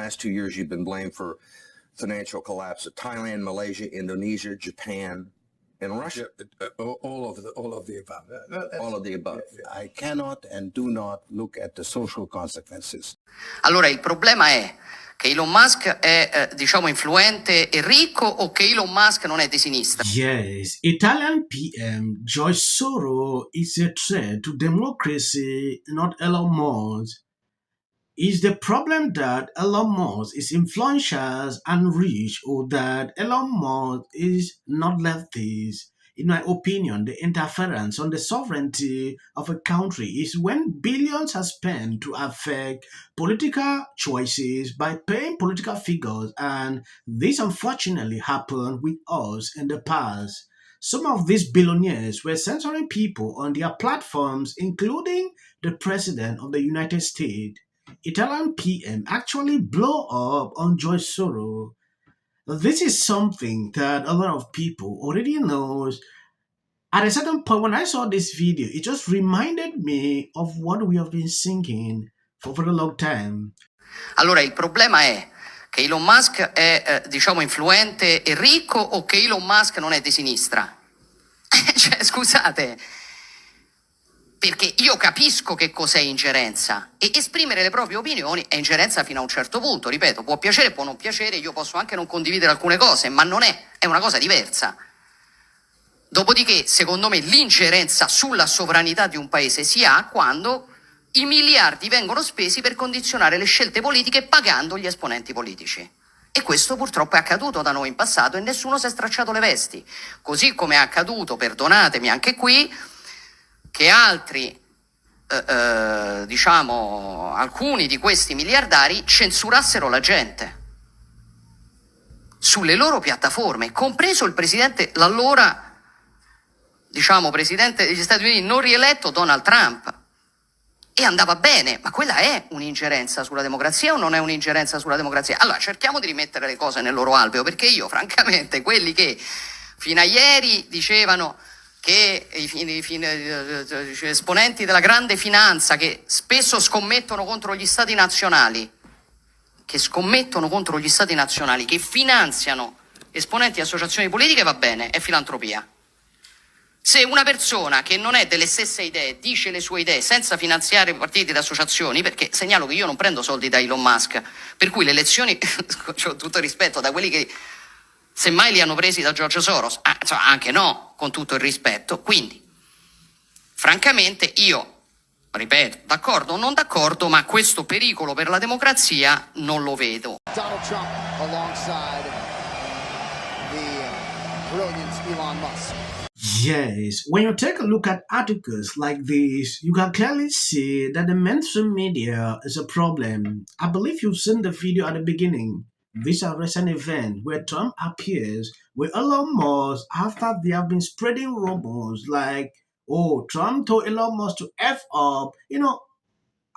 last 2 years, you've been blamed for financial collapse of Thailand, Malaysia, Indonesia, Japan, and Russia. All of the above. All of the above. I cannot and do not look at the social consequences. Allora il problema è che Elon Musk è diciamo influente e ricco o che Elon Musk non è di sinistra? Yes, Italian PM George Soros is a threat to democracy, not Elon Musk. Is the problem that Elon Musk is influential and rich, or that Elon Musk is not leftist? In my opinion, the interference on the sovereignty of a country is when billions are spent to affect political choices by paying political figures, and this unfortunately happened with us in the past. Some of these billionaires were censoring people on their platforms, including the President of the United States. Italian PM actually blow up on George Soros. This is something that a lot of people already knows. At a certain point, when I saw this video, it just reminded me of what we have been singing for a very long time. Allora il problema è che Elon Musk è diciamo influente e ricco o che Elon Musk non è di sinistra? Cioè, scusate, perché io capisco che cos'è ingerenza e esprimere le proprie opinioni è ingerenza fino a un certo punto, ripeto, può piacere, può non piacere, io posso anche non condividere alcune cose, ma non è una cosa diversa. Dopodiché, secondo me, l'ingerenza sulla sovranità di un paese si ha quando i miliardi vengono spesi per condizionare le scelte politiche pagando gli esponenti politici. E questo purtroppo è accaduto da noi in passato e nessuno si è stracciato le vesti. Così come è accaduto, perdonatemi anche qui, che altri, diciamo, alcuni di questi miliardari censurassero la gente sulle loro piattaforme, compreso il presidente, l'allora, diciamo, presidente degli Stati Uniti non rieletto Donald Trump. E andava bene, ma quella è un'ingerenza sulla democrazia o non è un'ingerenza sulla democrazia? Allora, cerchiamo di rimettere le cose nel loro alveo, perché io, francamente, quelli che fino a ieri dicevano che gli esponenti della grande finanza che spesso scommettono contro gli stati nazionali, che finanziano esponenti di associazioni politiche, va bene, è filantropia. Se una persona che non è delle stesse idee dice le sue idee senza finanziare partiti ed associazioni, perché segnalo che io non prendo soldi da Elon Musk, per cui le elezioni, ho tutto il rispetto da quelli che semmai li hanno presi da George Soros, insomma, anche no, con tutto il rispetto. Quindi, francamente, io, ripeto, d'accordo o non d'accordo, ma questo pericolo per la democrazia non lo vedo. Donald Trump alongside the brilliant Elon Musk. Yes, when you take a look at articles like this, you can clearly see that the mainstream media is a problem. I believe you've seen the video at the beginning. This is a recent event where Trump appears with Elon Musk after they have been spreading rumors like, oh, Trump told Elon Musk to F up. You know,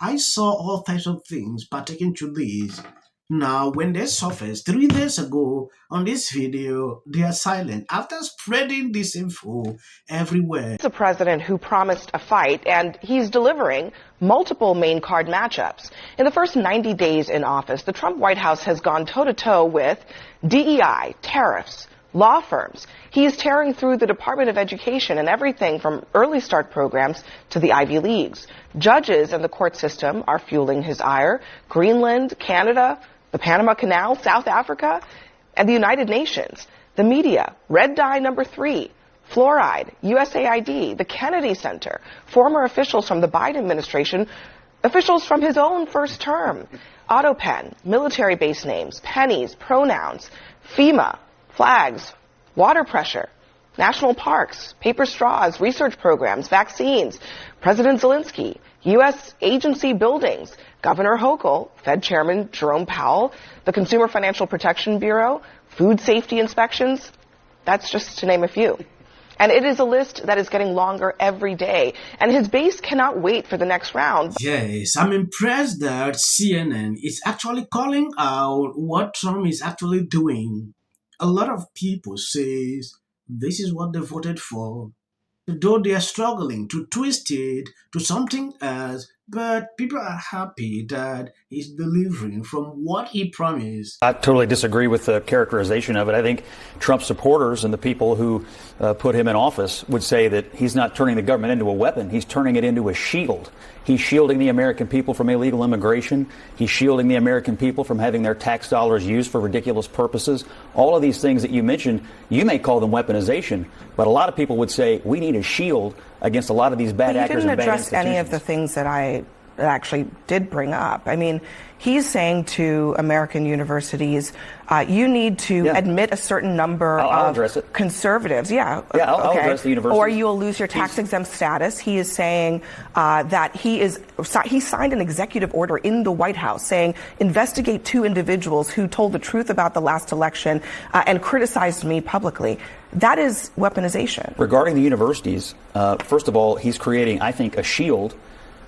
I saw all types of things pertaining to this. Now, when they surfaced 3 days ago on this video, they are silent after spreading this info everywhere. It's a president who promised a fight, and he's delivering multiple main card matchups. In the first 90 days in office, the Trump White House has gone toe-to-toe with DEI, tariffs, law firms. He is tearing through the Department of Education and everything from early start programs to the Ivy Leagues. Judges and the court system are fueling his ire. Greenland, Canada, the Panama Canal, South Africa, and the United Nations. The media, red dye number 3, fluoride, USAID, the Kennedy Center, former officials from the Biden administration, officials from his own first term, AutoPen, military base names, pennies, pronouns, FEMA, flags, water pressure, national parks, paper straws, research programs, vaccines, President Zelensky, U.S. agency buildings, Governor Hochul, Fed Chairman Jerome Powell, the Consumer Financial Protection Bureau, food safety inspections. That's just to name a few. And it is a list that is getting longer every day. And his base cannot wait for the next round. Yes, I'm impressed that CNN is actually calling out what Trump is actually doing. A lot of people say this is what they voted for. Though they are struggling to twist it to something else, but people are happy that he's delivering from what he promised. I totally disagree with the characterization of it. I think Trump supporters and the people who put him in office would say that he's not turning the government into a weapon. He's turning it into a shield. He's shielding the American people from illegal immigration. He's shielding the American people from having their tax dollars used for ridiculous purposes. All of these things that you mentioned, you may call them weaponization, but a lot of people would say we need a shield against a lot of these bad actors and bad institutions. You didn't address any of the things that I actually did bring up. I mean, he's saying to American universities, you need to admit a certain number of conservatives. I'll address the universities. Or you'll lose your tax-exempt status. He is saying that he signed an executive order in the White House saying, investigate 2 individuals who told the truth about the last election and criticized me publicly. That is weaponization. Regarding the universities, first of all, he's creating, I think, a shield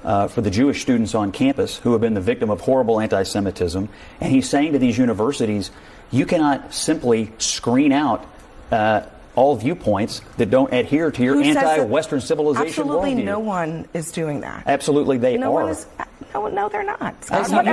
for the Jewish students on campus who have been the victim of horrible anti-Semitism. And he's saying to these universities, you cannot simply screen out all viewpoints that don't adhere to your anti-Western civilization Absolutely worldview. No one is doing that. Absolutely they are. No, they're not. What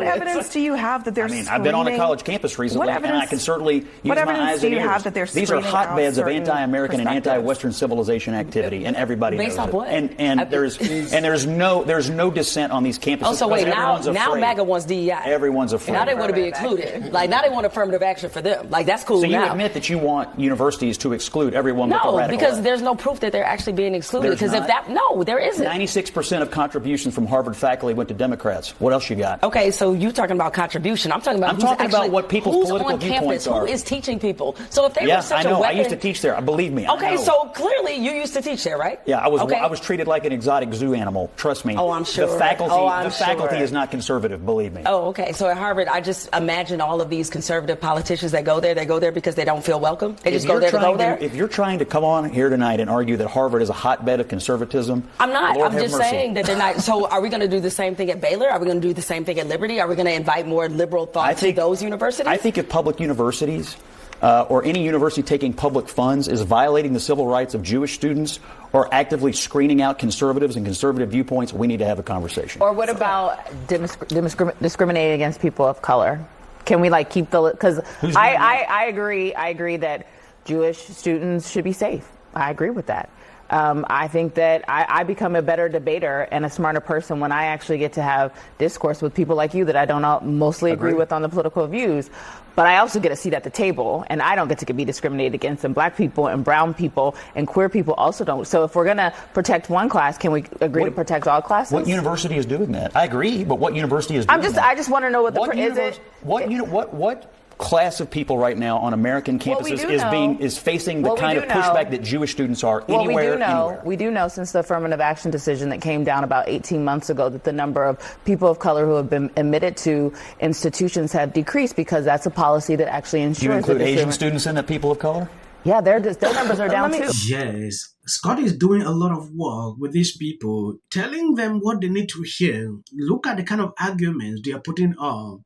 evidence do you have that they're screening? I've been on a college campus recently, and I can certainly use my eyes and ears. These are hotbeds of anti-American and anti-Western civilization activity, and everybody knows it. What? And there's no dissent on these campuses. Oh, so wait, now MAGA wants DEI. Everyone's afraid. Now they want to be included. Like now they want affirmative action for them. Like that's cool. So you now. admit that you want universities to exclude everyone with a radical because left. there's no proof that they're actually being excluded. Because if that, there isn't. 96% of contributions from Harvard faculty went to Democrats. What else you got? Okay, so you're talking about contribution. I'm talking about what people's political viewpoints are. Who is teaching people? So if they were such I know. a weapon, I used to teach there. Believe me. Okay, so clearly you used to teach there, right? Yeah, I was treated like an exotic zoo animal. Trust me. Oh, I'm sure. The faculty is not conservative. Believe me. Oh, okay. So at Harvard, I just imagine all of these conservative politicians that go there. They go there because they don't feel welcome. They just go there to go there. If you're trying to come on here tonight and argue that Harvard is a hotbed of conservatism, I'm not. Lord I'm just saying that they're not. So are we going to do the same thing at Baylor? Are we going to do the same thing at Liberty? Are we going to invite more liberal thought to those universities? I think if public universities or any university taking public funds is violating the civil rights of Jewish students or actively screening out conservatives and conservative viewpoints, we need to have a conversation. Or what about discriminating against people of color? Can we keep the, because I agree that Jewish students should be safe. I agree with that. I think that I become a better debater and a smarter person when I actually get to have discourse with people like you that I don't mostly agree with on the political views. But I also get a seat at the table, and I don't get to be discriminated against, and black people and brown people and queer people also don't. So if we're going to protect one class, can we agree to protect all classes? What university is doing that? I agree, but what university is doing that? I just want to know what class of people right now on American campuses is facing the kind of pushback that Jewish students are anywhere. We do know since the affirmative action decision that came down about 18 months ago that the number of people of color who have been admitted to institutions have decreased because that's a policy that actually ensures. Do you include Asian students in the people of color? Yeah, their numbers are down too. Yes, Scott is doing a lot of work with these people, telling them what they need to hear. Look at the kind of arguments they are putting on.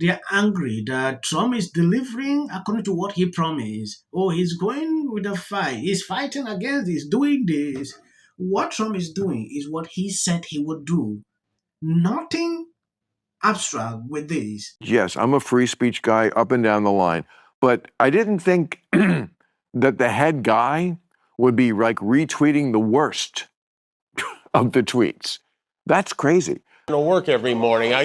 They are angry that Trump is delivering according to what he promised. Oh, he's going with a fight. He's fighting against this, doing this. What Trump is doing is what he said he would do. Nothing abstract with this. Yes, I'm a free speech guy up and down the line. But I didn't think that the head guy would be retweeting the worst of the tweets. That's crazy. To work every morning. I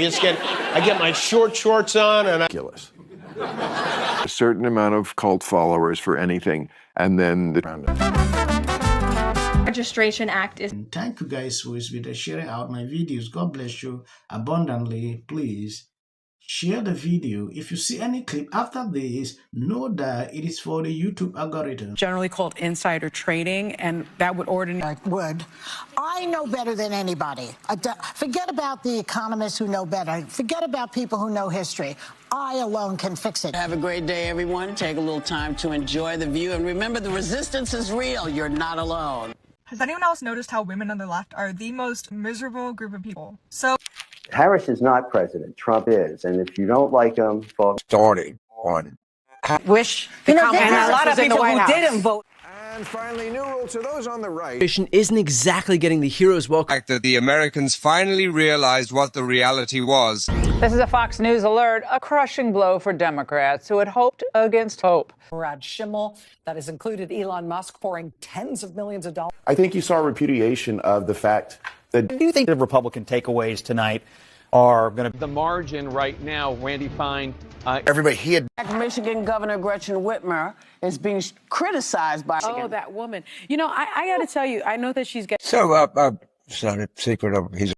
get my shorts on and ridiculous. A certain amount of cult followers for anything, and then the Registration Act is. Thank you guys for sharing out my videos. God bless you abundantly. Please share the video. If you see any clip after this, know that it is for the YouTube algorithm. Generally called insider trading, and that would I know better than anybody. Forget about the economists who know better. Forget about people who know history. I alone can fix it. Have a great day, everyone. Take a little time to enjoy the view. And remember, the resistance is real. You're not alone. Has anyone else noticed how women on the left are the most miserable group of people? So Harris is not president. Trump is. And if you don't like him, folks. Started on. Wish the and a lot of people who didn't vote. And finally, new rule to those on the right. Isn't exactly getting the hero's welcome. That the Americans finally realized what the reality was. This is a Fox News alert, a crushing blow for Democrats who had hoped against hope. Brad Schimmel, that has included Elon Musk pouring tens of millions of dollars. I think you saw a repudiation of the fact that... Do you think the Republican takeaways tonight are going to... The margin right now, Randy Fine... Everybody, he had... Michigan Governor Gretchen Whitmer is being criticized by... Oh, that woman. You know, I got to tell you, I know that she's getting... So, it's not a secret of his...